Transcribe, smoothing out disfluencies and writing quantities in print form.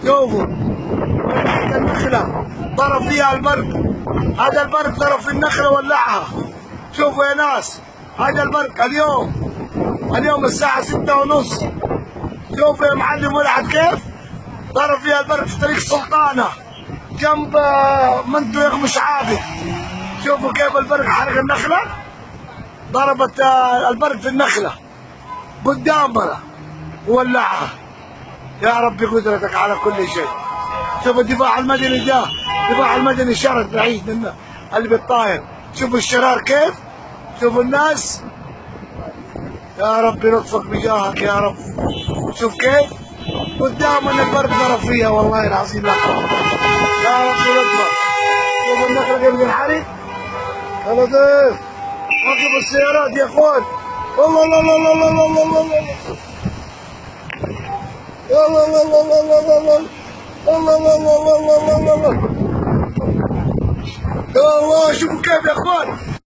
شوفوا النخلة ضرب فيها البرق. هذا البرق ضرب في النخلة ولعها. شوفوا يا ناس، هذا البرق اليوم الساعة 6:30. شوفوا يا معلم ولعت كيف؟ ضرب فيها البرق في طريق سلطانة جنب منطقة مش عابد. شوفوا كيف البرق حرق النخلة، ضربت البرق في النخلة قدامنا وولعها. يا ربي قدرتك على كل شيء. شوفوا الدفاع المدني ده، الدفاع المدني شرد بعيد منه اللي بالطاير. شوفوا الشرار كيف، شوفوا الناس. يا ربي لطفك بجاهك يا رب. شوف كيف قدامنا البرق ضرب فيها، والله العظيم لا. يا ربي لطفك. شوفوا النخلة كيف بتنحرق. يا لطيف وقف السيارات يا اخوان. الله الله الله الله الله الله الله الله الله الله الله الله الله الله الله الله الله الله الله. يا الله شوفوا كيف يا اخوان.